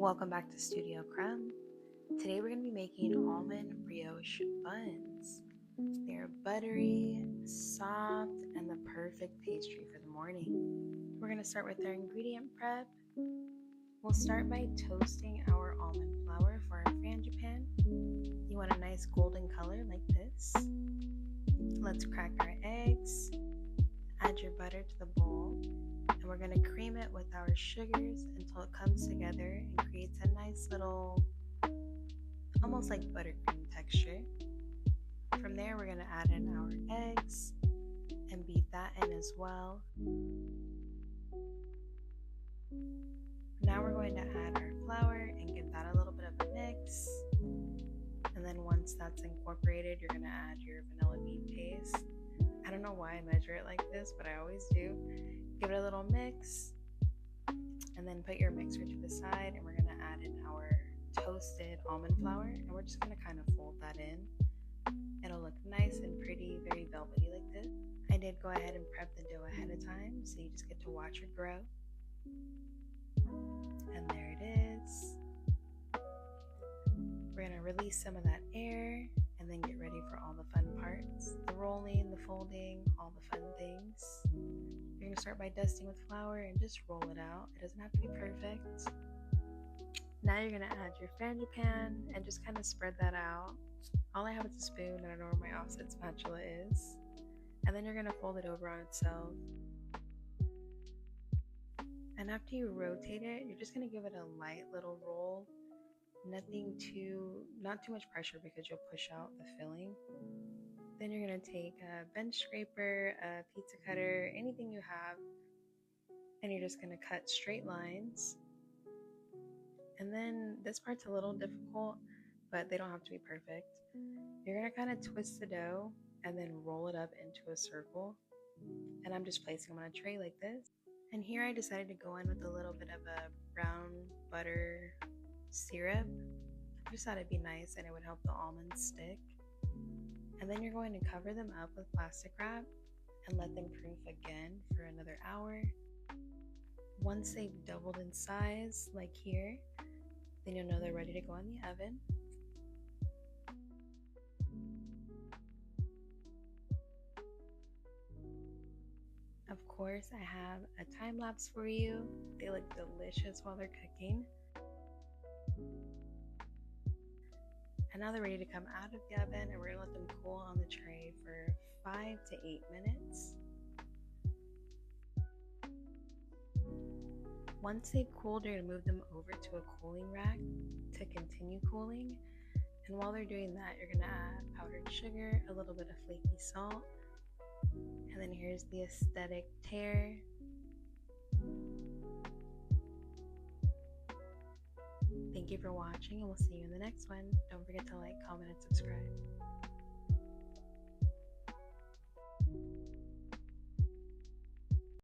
Welcome back to Studio Crumb. Today we're going to be making almond brioche buns. They're buttery, soft, and the perfect pastry for the morning. We're going to start with our ingredient prep. We'll start by toasting our almond flour for our frangipane. You want a nice golden color like this. Let's crack our eggs. Add your butter to the bowl. And we're going to cream it with our sugars until it comes together and creates a nice little, almost like buttercream texture. From there, we're going to add in our eggs and beat that in as well. Now we're going to add our flour and give that a little bit of a mix. And then once that's incorporated, you're going to add your vanilla bean paste. I don't know why I measure it like this, but I always do. Give it a little mix, and then put your mixer to the side, and we're going to add in our toasted almond flour, and we're just going to kind of fold that in. It'll look nice and pretty, very velvety like this. I did go ahead and prep the dough ahead of time, so you just get to watch it grow. And there it is. We're going to release some of that air, and then get ready for all the fun parts. The rolling, the folding, all the fun things. You're going to start by dusting with flour and just roll it out. It doesn't have to be perfect. Now you're going to add your frangipane and just kind of spread that out. All I have is a spoon. I don't know where my offset spatula is. And then you're going to fold it over on itself. And after you rotate it, you're just going to give it a light little roll. Not too much pressure because you'll push out the filling. Then you're going to take a bench scraper, a pizza cutter, anything you have, and you're just going to cut straight lines. And then this part's a little difficult, but they don't have to be perfect. You're going to kind of twist the dough and then roll it up into a circle. And I'm just placing them on a tray like this. And here I decided to go in with a little bit of a brown butter syrup. I just thought it'd be nice and it would help the almonds stick. And then you're going to cover them up with plastic wrap and let them proof again for another hour. Once they've doubled in size, like here, then you'll know they're ready to go in the oven. Of course, I have a time lapse for you. They look delicious while they're cooking. And now they're ready to come out of the oven, and we're going to let them cool on the tray for 5 to 8 minutes. Once they've cooled, you're going to move them over to a cooling rack to continue cooling. And while they're doing that, you're going to add powdered sugar, a little bit of flaky salt, and then here's the aesthetic tear. Thank you for watching, and we'll see you in the next one. Don't forget to like, comment, and subscribe.